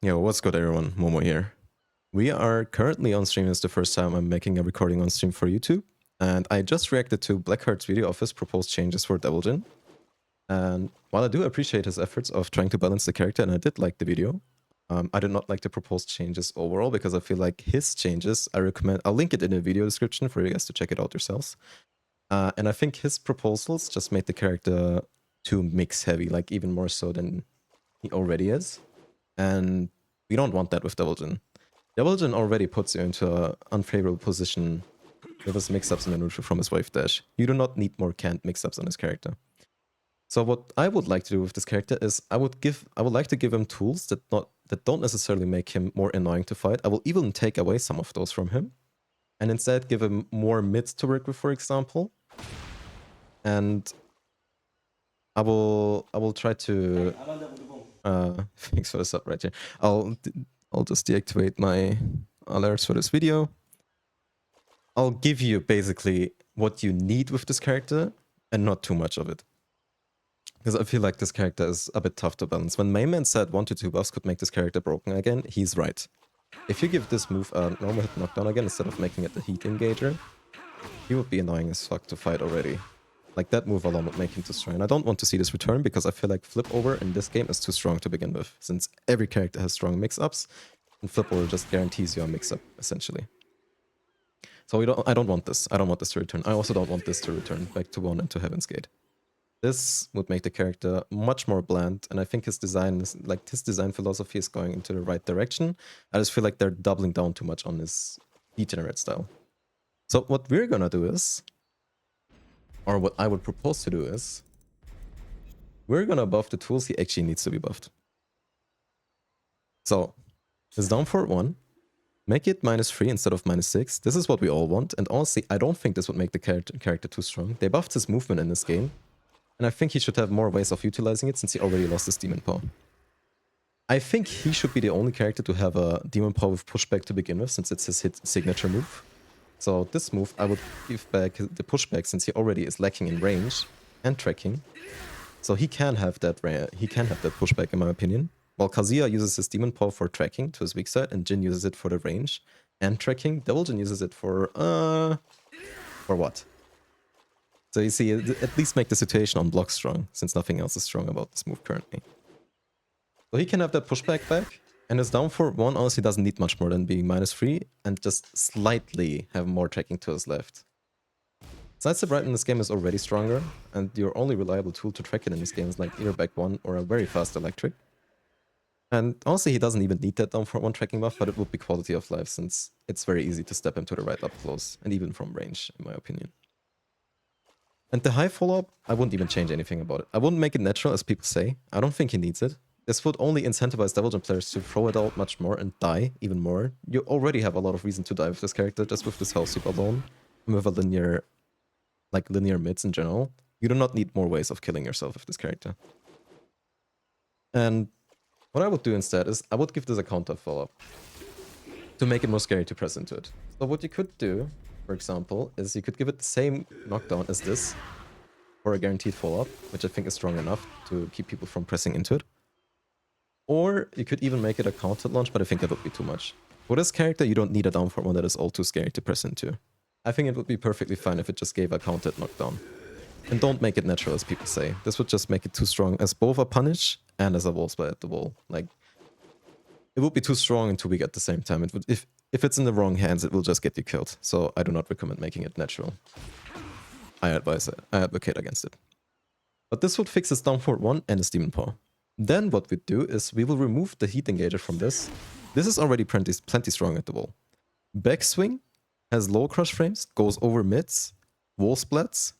Yo, what's good everyone? Momo here. We are currently on stream. It's the first time I'm making a recording on stream for YouTube. And I just reacted to Blackheart's video of his proposed changes for Devil Jin. And while I do appreciate his efforts of trying to balance the character, and I did like the video, I did not like the proposed changes overall because I feel like his changes, I'll link it in the video description for you guys to check it out yourselves. And I think his proposals just made the character too mix heavy, like even more so than he already is. And we don't want that with Devil Jin. Devil Jin already puts you into an unfavorable position with his mix-ups in the neutral from his wave dash. You do not need more canned mix-ups on his character. So what I would like to do with this character is I would like to give him tools that don't necessarily make him more annoying to fight. I will even take away some of those from him, and instead give him more mids to work with, for example. And I will try to thanks for the sub right here. I'll just deactivate my alerts for this video. I'll give you basically what you need with this character and not too much of it. Because I feel like this character is a bit tough to balance. When Mayman said 1 to 2 buffs could make this character broken again, he's right. If you give this move a normal hit knockdown again instead of making it a heat engager, he would be annoying as fuck to fight already. Like, that move alone would make him too strong. And I don't want to see this return because I feel like flip over in this game is too strong to begin with, since every character has strong mix-ups, and flip over just guarantees you a mix-up, essentially. So I don't want this. I don't want this to return. I also don't want this to return back to 1 and to Heaven's Gate. This would make the character much more bland, and I think his design philosophy is going into the right direction. I just feel like they're doubling down too much on his degenerate style. So what we're gonna do is, or what I would propose to do is, we're gonna buff the tools he actually needs to be buffed. So, his down forward 1, make it -3 instead of -6. This is what we all want, and honestly, I don't think this would make the character too strong. They buffed his movement in this game, and I think he should have more ways of utilizing it since he already lost his Demon Paw. I think he should be the only character to have a Demon Paw with pushback to begin with, since it's his signature move. So this move, I would give back the pushback since he already is lacking in range and tracking. So he can have that pushback in my opinion. While Kazuya uses his Demon Paw for tracking to his weak side, and Jin uses it for the range and tracking, Devil Jin uses it for what? So you see, at least make the situation on block strong, since nothing else is strong about this move currently. So he can have that pushback back, and his down forward 1 honestly doesn't need much more than being -3, and just slightly have more tracking to his left. Sidestep right in this game is already stronger, and your only reliable tool to track it in this game is like either back 1 or a very fast electric. And honestly, he doesn't even need that down forward 1 tracking buff, but it would be quality of life since it's very easy to step him to the right up close, and even from range, in my opinion. And the high follow-up, I wouldn't even change anything about it. I wouldn't make it natural, as people say. I don't think he needs it. This would only incentivize Devil Jin players to throw it out much more and die even more. You already have a lot of reason to die with this character, just with this health soup alone, and with a linear mids in general. You do not need more ways of killing yourself with this character. And what I would do instead is, I would give this a counter follow-up to make it more scary to press into it. So what you could do, for example, is you could give it the same knockdown as this for a guaranteed follow-up, which I think is strong enough to keep people from pressing into it. Or you could even make it a counter launch, but I think that would be too much. For this character, you don't need a down forward 1 that is all too scary to press into. I think it would be perfectly fine if it just gave a countered knockdown. And don't make it natural, as people say. This would just make it too strong as both a punish and as a wall split at the wall. Like, it would be too strong and too weak at the same time. It would, if it's in the wrong hands, it will just get you killed. So I do not recommend making it natural. I advocate against it. But this would fix his down forward 1 and his Demon Paw. Then what we do is we will remove the heat engager from this. This is already plenty strong at the wall. Backswing has low crush frames, goes over mids, wall splats.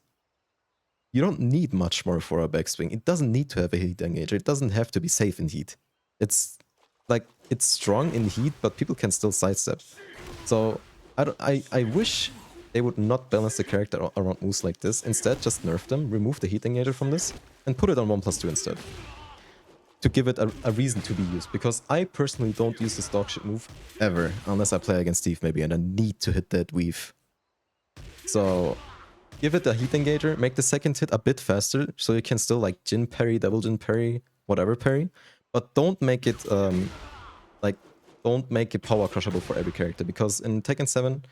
You don't need much more for a backswing. It doesn't need to have a heat engager. It doesn't have to be safe in heat. It's like, it's strong in heat, but people can still sidestep. So I wish they would not balance the character around moves like this. Instead, just nerf them, remove the heat engager from this, and put it on 1+2 instead. To give it a reason to be used, because I personally don't use this dog shit move ever, unless I play against Steve maybe and I need to hit that weave. So give it a heat engager, make the second hit a bit faster, so you can still like Jin parry, Devil Jin parry, whatever parry, but don't make it Like, don't make it power crushable for every character, because in Tekken 7,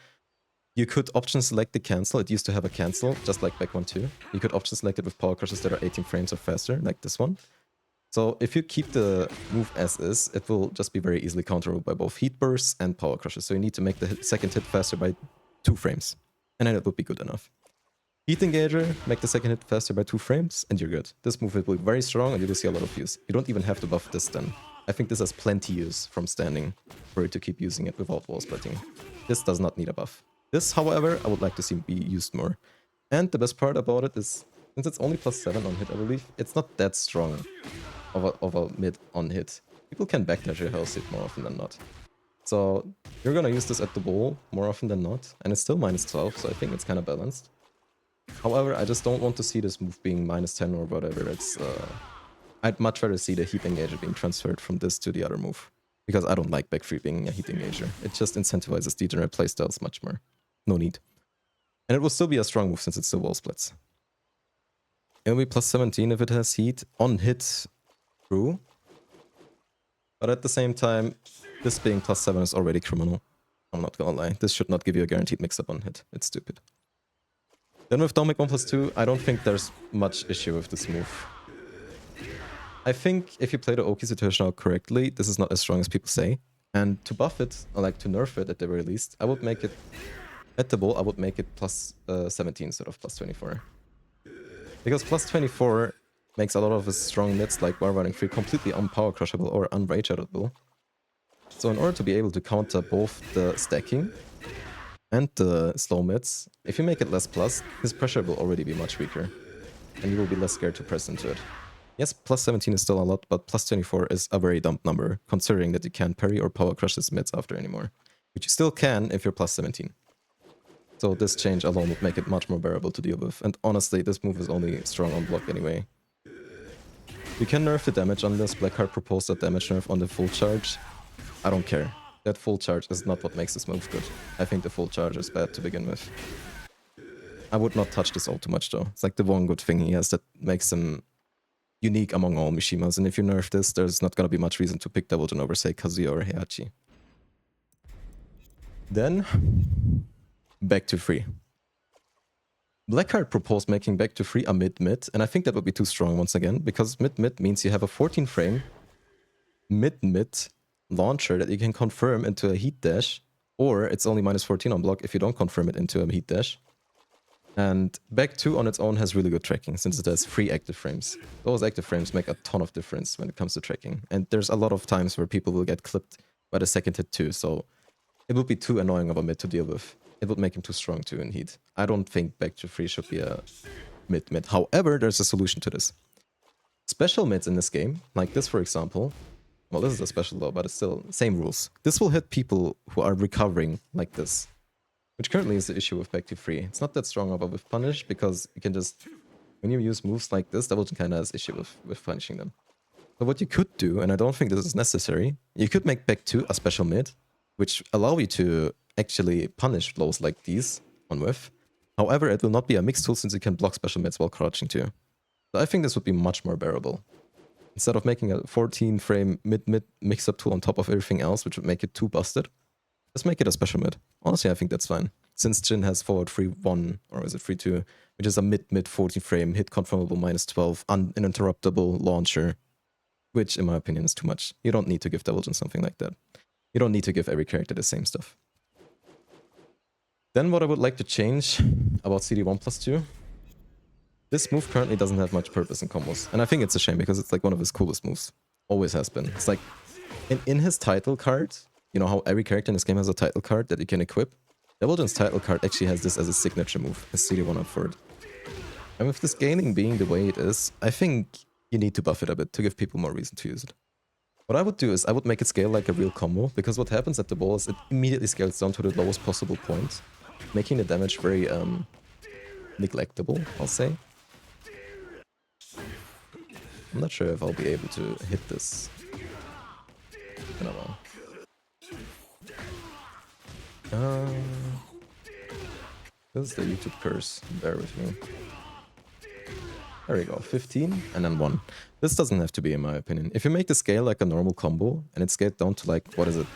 you could option select the cancel. It used to have a cancel, just like back 1-2. You could option select it with power crushes that are 18 frames or faster, like this one. So if you keep the move as is, it will just be very easily counterable by both heat bursts and power crushes. So you need to make the second hit faster by 2 frames. And then it would be good enough. Heat Engager, make the second hit faster by 2 frames, and you're good. This move will be very strong, and you will see a lot of use. You don't even have to buff this then. I think this has plenty use from standing for you to keep using it without wall splitting. This does not need a buff. This, however, I would like to see be used more. And the best part about it is, since it's only +7 on hit, I believe, it's not that strong of a mid on hit. People can backdash your health hit more often than not. So you're gonna use this at the bowl more often than not, and it's still -12, so I think it's kind of balanced. However, I just don't want to see this move being -10 or whatever. It's I'd much rather see the heat engager being transferred from this to the other move, because I don't like back 3 being a heat engager. It just incentivizes degenerate playstyles much more. No need. And it will still be a strong move since it's still wall splits. It'll be +17 if it has heat on hit, true. But at the same time, this being +7 is already criminal. I'm not gonna lie. This should not give you a guaranteed mix-up on hit. It's stupid. Then with Dominic 1+2, I don't think there's much issue with this move. I think if you play the Oki situation out correctly, this is not as strong as people say. And to buff it, or like to nerf it at the very least, I would make it, at the bowl, I would make it +17 instead of +24. Because +24 makes a lot of his strong mids like War Running Free completely unpower crushable or unrage outable. So in order to be able to counter both the stacking and the slow mids, if you make it less plus, his pressure will already be much weaker. And you will be less scared to press into it. Yes, +17 is still a lot, but +24 is a very dumb number, considering that you can't parry or power crush his mids after anymore. Which you still can if you're +17. So this change alone would make it much more bearable to deal with. And honestly, this move is only strong on block anyway. You can nerf the damage on this. Blackheart proposed a damage nerf on the full charge. I don't care. That full charge is not what makes this move good. I think the full charge is bad to begin with. I would not touch this ult too much though. It's like the one good thing he has that makes him unique among all Mishimas, and if you nerf this, there's not gonna be much reason to pick Devil Jin over, say, Kazuya or Heihachi. Then, back to free. Blackheart proposed making back to free a mid-mid, and I think that would be too strong once again, because mid-mid means you have a 14-frame mid-mid launcher that you can confirm into a heat dash, or it's only -14 on block if you don't confirm it into a heat dash. And back 2 on its own has really good tracking, since it has 3 active frames. Those active frames make a ton of difference when it comes to tracking. And there's a lot of times where people will get clipped by the second hit too, so it would be too annoying of a mid to deal with. It would make him too strong too in heat. I don't think back to 3 should be a mid-mid. However, there's a solution to this. Special mids in this game, like this for example, well, this is a special though, but it's still same rules. This will hit people who are recovering like this. Which currently is the issue with back to 3. It's not that strong of a with punish, because you can just, when you use moves like this, Devil Jin kind of has issue with punishing them. So what you could do, and I don't think this is necessary, you could make back 2 a special mid, which allow you to actually punish blows like these on whiff. However, it will not be a mixed tool since you can block special mids while crouching too. So I think this would be much more bearable. Instead of making a 14-frame mid-mid mix-up tool on top of everything else, which would make it too busted, let's make it a special mid. Honestly, I think that's fine. Since Jin has forward 3-1, or is it 3-2, which is a mid 14 frame, hit confirmable -12, uninterruptible launcher, which in my opinion is too much. You don't need to give Devil Jin something like that. You don't need to give every character the same stuff. Then what I would like to change about CD 1+2. This move currently doesn't have much purpose in combos. And I think it's a shame because it's like one of his coolest moves. Always has been. It's like in his title card, you know how every character in this game has a title card that you can equip? Devil Jin's title card actually has this as a signature move, his CD1 up forward. And with this scaling being the way it is, I think you need to buff it a bit to give people more reason to use it. What I would do is I would make it scale like a real combo, because what happens at the ball is it immediately scales down to the lowest possible point, making the damage very neglectable, I'll say. I'm not sure if I'll be able to hit this in a while. This is the YouTube curse. Bear with me. There we go, 15 and then 1. This doesn't have to be, in my opinion. If you make the scale like a normal combo and it's scaled down to like, what is it?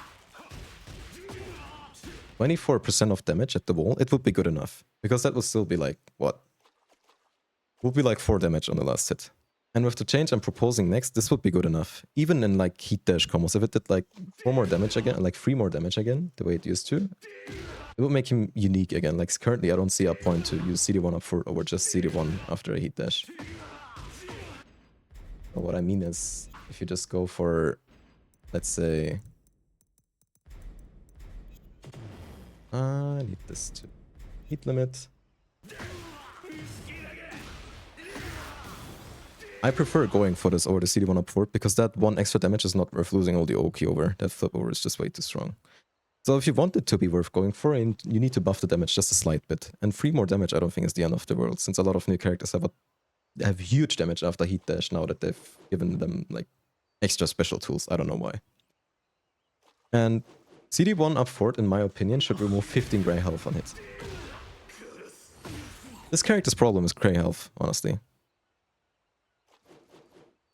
24% of damage at the wall, it would be good enough. Because that would still be like, what? Would be like 4 damage on the last hit. And with the change I'm proposing next, this would be good enough. Even in like heat dash combos, if it did like 4 more damage again, like 3 more damage again, the way it used to, it would make him unique again. Like currently I don't see a point to use CD1 up for over just CD1 after a heat dash. But what I mean is, if you just go for, let's say, I need this to heat limit. I prefer going for this over the CD1 up forward because that 1 extra damage is not worth losing all the OQ over. That flip over is just way too strong. So if you want it to be worth going for, you need to buff the damage just a slight bit. And 3 more damage I don't think is the end of the world, since a lot of new characters have huge damage after heat dash now that they've given them like extra special tools. I don't know why. And CD1 up forward, in my opinion, should remove 15 gray health on hit. This character's problem is gray health, honestly.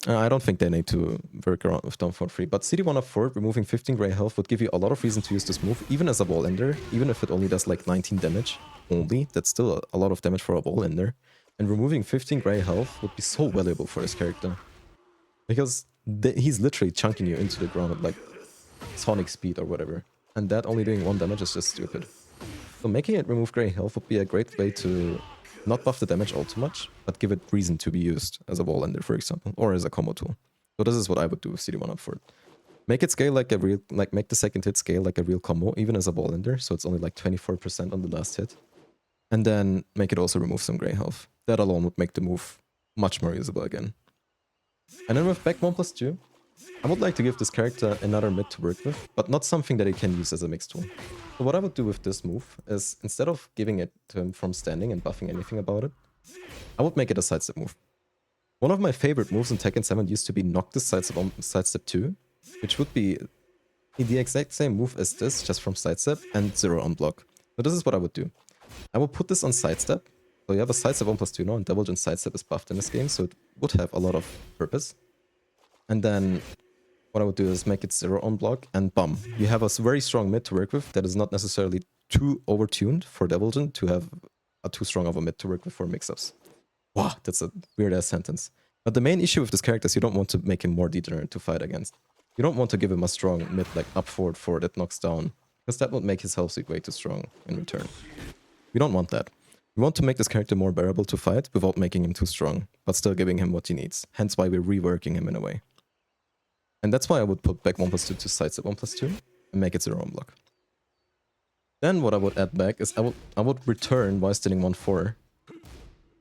I don't think they need to work around with down for 3, but CD1 up forward, removing 15 gray health would give you a lot of reason to use this move, even as a wall ender, even if it only does like 19 damage only. That's still a lot of damage for a wall ender. And removing 15 gray health would be so valuable for this character. Because he's literally chunking you into the ground at like sonic speed or whatever. And that only doing 1 damage is just stupid. So making it remove gray health would be a great way to not buff the damage all too much, but give it reason to be used as a wall ender, for example, or as a combo tool. So this is what I would do with CD1 up forward. Make it scale like a real, like make the second hit scale like a real combo, even as a wall ender, so it's only like 24% on the last hit. And then make it also remove some gray health. That alone would make the move much more usable again. And then with back 1+2, I would like to give this character another mid to work with, but not something that he can use as a mix tool. So what I would do with this move is, instead of giving it to him from standing and buffing anything about it, I would make it a sidestep move. One of my favorite moves in Tekken 7 used to be Noctis sidestep 2, which would be the exact same move as this, just from sidestep and 0 on block. So this is what I would do. I will put this on sidestep. So you have a sidestep 1+2 now, and Divulgent sidestep is buffed in this game, so it would have a lot of purpose. And then what I would do is make it 0 on block, and bum. You have a very strong mid to work with that is not necessarily too overtuned for Divulgent to have a too strong of a mid to work with for mix-ups. Wow, that's a weird-ass sentence. But the main issue with this character is you don't want to make him more degenerate to fight against. You don't want to give him a strong mid like up forward that knocks down, because that would make his health seek way too strong in return. We don't want that. We want to make this character more bearable to fight without making him too strong, but still giving him what he needs. Hence why we're reworking him in a way. And that's why I would put back 1+2 to sidestep 1+2 and make it 0 on block. Then what I would add back is I would return while stealing 1-4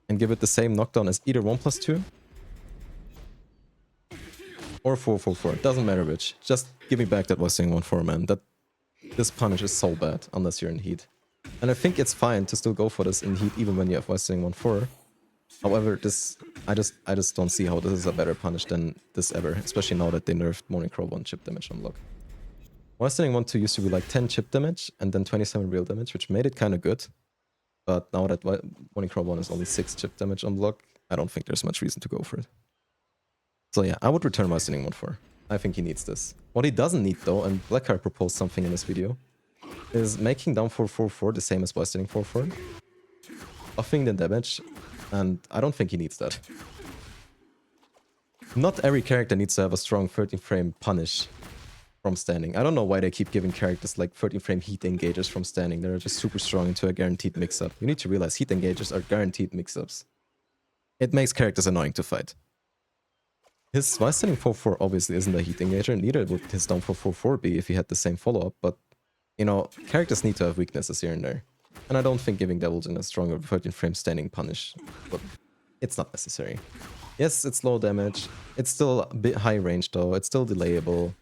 and give it the same knockdown as either 1+2 or 4-4-4. It doesn't matter which. Just give me back that while stealing 1-4, man. This punish is so bad unless you're in heat. And I think it's fine to still go for this in heat even when you have Westering 1-4. However, I just don't see how this is a better punish than this ever, especially now that they nerfed Morning Crow 1 chip damage on block. Westering 1-2 used to be like 10 chip damage and then 27 real damage, which made it kind of good. But now that Morning Crow 1 is only 6 chip damage on block, I don't think there's much reason to go for it. So yeah, I would return Westering 1-4. I think he needs this. What he doesn't need though, and Blackheart proposed something in this video, is making down 4-4-4 the same as Westering 4-4. Buffing the damage, and I don't think he needs that. Not every character needs to have a strong 13 frame punish from standing. I don't know why they keep giving characters like 13 frame heat engagers from standing. They're just super strong into a guaranteed mix-up. You need to realize heat engagers are guaranteed mix-ups. It makes characters annoying to fight. His Westering 4-4 obviously isn't a heat engager, neither would his down 4-4-4 be if he had the same follow-up, but you know, characters need to have weaknesses here and there. And I don't think giving Divulgent a stronger 13 frame standing punish, but it's not necessary. Yes, it's low damage. It's still a bit high range though. It's still delayable.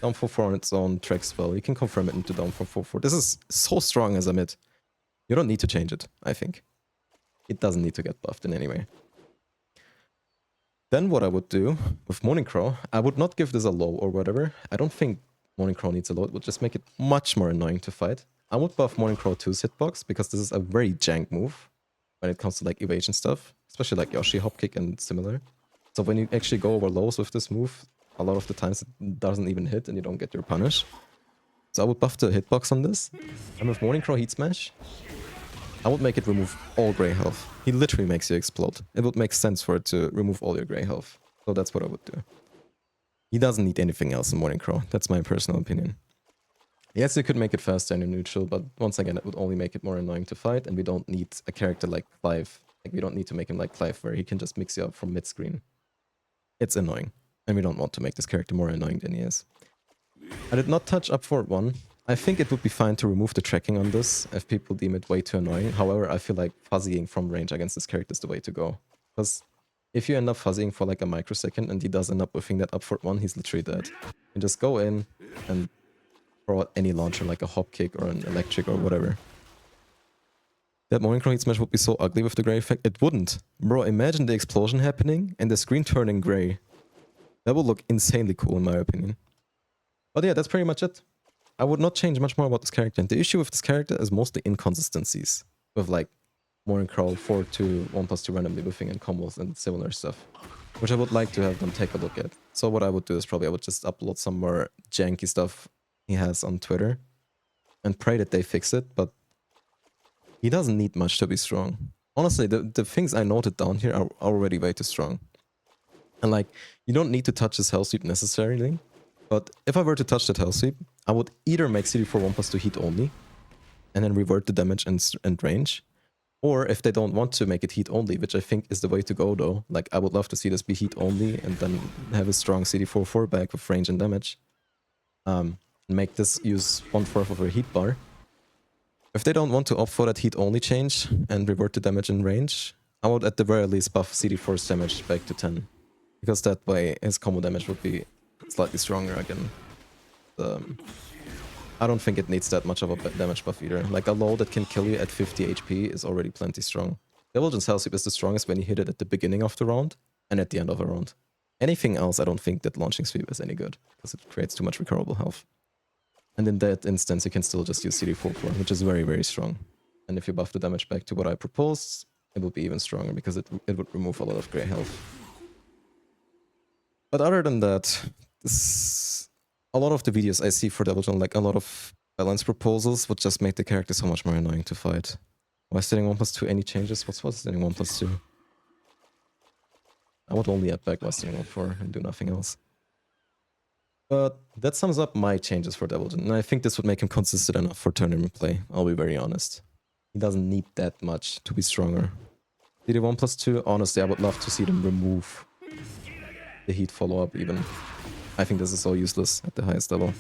Down 4-4 on its own tracks well. You can confirm it into down 4-4-4. This is so strong as a mid. You don't need to change it, I think. It doesn't need to get buffed in any way. Then what I would do with Morning Crow, I would not give this a low or whatever. I don't think Morning Crow needs a low. It would just make it much more annoying to fight. I would buff Morning Crow 2's hitbox because this is a very jank move. when it comes to like evasion stuff, especially like Yoshi hop kick and similar. So when you actually go over lows with this move, a lot of the times it doesn't even hit and you don't get your punish. So I would buff the hitbox on this. And with Morning Crow Heat Smash, I would make it remove all gray health. He literally makes you explode. It would make sense for it to remove all your gray health. So that's what I would do. He doesn't need anything else in Morning Crow. That's my personal opinion. Yes, you could make it faster and neutral, but once again, it would only make it more annoying to fight, and we don't need a character like Clive. Like, we don't need to make him like Clive, where he can just mix you up from mid-screen. It's annoying, and we don't want to make this character more annoying than he is. I did not touch up forward 1. I think it would be fine to remove the tracking on this if people deem it way too annoying. However, I feel like fuzzying from range against this character is the way to go. Because if you end up fuzzying for like a microsecond and he does end up whiffing that up forward 1, he's literally dead. You just go in and throw out any launcher like a hop kick or an electric or whatever. That Morning Crow Heat Smash would be so ugly with the gray effect. It wouldn't. Bro, imagine the explosion happening and the screen turning gray. That would look insanely cool in my opinion. But yeah, that's pretty much it. I would not change much more about this character. And the issue with this character is mostly inconsistencies. With like Morning Crow 4-2, 1+2 randomly whiffing and combos and similar stuff. Which I would like to have them take a look at. So what I would do is probably I would just upload some more janky stuff he has on Twitter and pray that they fix it, but he doesn't need much to be strong. Honestly, the things I noted down here are already way too strong. And like, you don't need to touch his hell sweep necessarily, but if I were to touch that hell sweep, I would either make CD4 1+2 heat only, and then revert the damage and range, or if they don't want to make it heat only, which I think is the way to go though, like I would love to see this be heat only and then have a strong CD4 4-back with range and damage. Make this use 1/4 of a heat bar. If they don't want to opt for that heat only change and revert the damage in range, I would at the very least buff CD4's damage back to 10. Because that way his combo damage would be slightly stronger again. I don't think it needs that much of a damage buff either. Like a low that can kill you at 50 HP is already plenty strong. Divulgence Hell Sweep is the strongest when you hit it at the beginning of the round and at the end of a round. Anything else, I don't think that launching sweep is any good, because it creates too much recoverable health. And in that instance, you can still just use CD4 for, which is very, very strong. And if you buff the damage back to what I proposed, it would be even stronger, because it would remove a lot of gray health. But other than that, a lot of the videos I see for Devil, like a lot of balance proposals, would just make the character so much more annoying to fight. Why setting 1+2 any changes? What's setting 1+2? I would only add back Western 1-4 and do nothing else. But that sums up my changes for Devil, and I think this would make him consistent enough for tournament play, I'll be very honest. He doesn't need that much to be stronger. CD 1+2, honestly, I would love to see them remove the heat follow-up even. I think this is so useless at the highest level.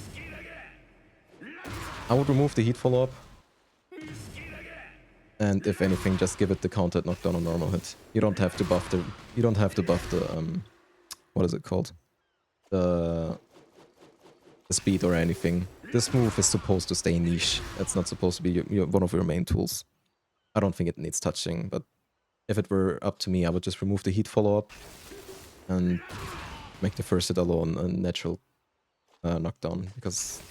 I would remove the heat follow-up. And if anything, just give it the countered knockdown on normal hit. You don't have to buff the... what is it called? The speed or anything. This move is supposed to stay niche. It's not supposed to be one of your main tools. I don't think it needs touching, but if it were up to me, I would just remove the heat follow-up and make the first hit alone a natural knockdown, because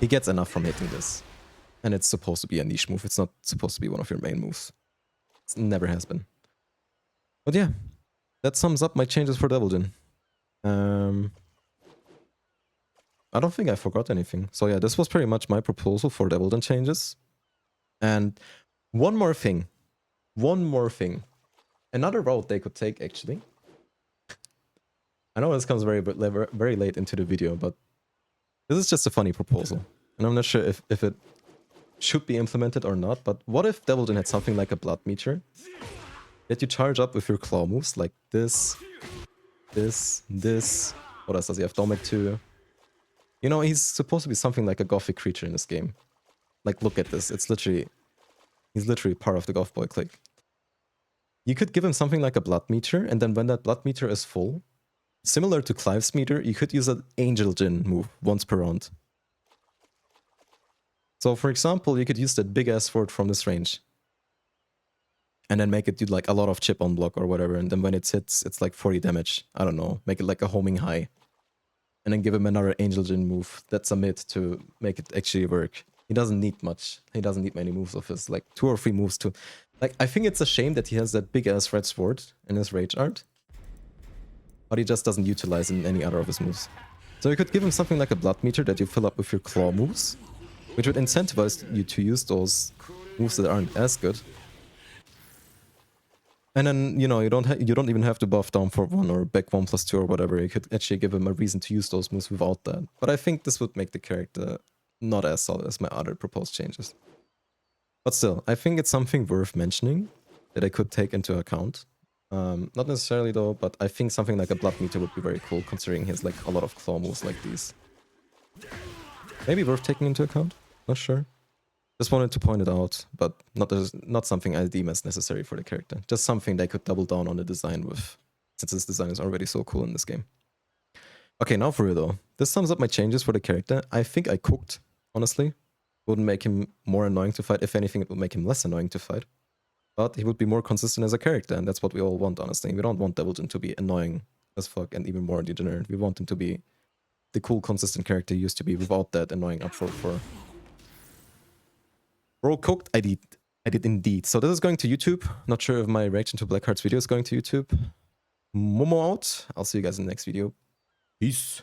he gets enough from hitting this. And it's supposed to be a niche move. It's not supposed to be one of your main moves. It never has been. But yeah, that sums up my changes for Devil. I don't think I forgot anything. So yeah, this was pretty much my proposal for Devil changes. And one more thing. Another route they could take, actually. I know this comes very late into the video, but this is just a funny proposal. And I'm not sure if it should be implemented or not, but what if Devil had something like a blood meter that you charge up with your claw moves, like this. What else does he have? Domek 2. You know, he's supposed to be something like a gothic creature in this game. Like, look at this. He's literally part of the goth boy clique. You could give him something like a blood meter, and then when that blood meter is full, similar to Clive's meter, you could use an Angel Djinn move once per round. So, for example, you could use that big-ass sword from this range. And then make it do like a lot of chip on block or whatever, and then when it hits, it's like 40 damage. I don't know. Make it like a homing high. And then give him another Angel Djinn move that's a mid to make it actually work. He doesn't need much. He doesn't need many moves of his, like 2 or 3 moves to Like, I think it's a shame that he has that big-ass red sword in his rage art, but he just doesn't utilize in any other of his moves. So you could give him something like a blood meter that you fill up with your claw moves, which would incentivize you to use those moves that aren't as good. And then, you know, you don't even have to buff down for 1 or back 1+2 or whatever. You could actually give him a reason to use those moves without that. But I think this would make the character not as solid as my other proposed changes. But still, I think it's something worth mentioning that I could take into account. Not necessarily though, but I think something like a blood meter would be very cool considering he has like a lot of claw moves like these. Maybe worth taking into account? Not sure. Just wanted to point it out, but not something I deem as necessary for the character. Just something they could double down on the design with, since this design is already so cool in this game. Okay, now for real though. This sums up my changes for the character. I think I cooked, honestly. Wouldn't make him more annoying to fight. If anything, it would make him less annoying to fight. But he would be more consistent as a character, and that's what we all want, honestly. We don't want Devilton to be annoying as fuck and even more degenerate. We want him to be the cool, consistent character he used to be without that annoying upthrow for. Bro, cooked? I did indeed. So this is going to YouTube. Not sure if my reaction to Blackheart's video is going to YouTube. Momo out. I'll see you guys in the next video. Peace.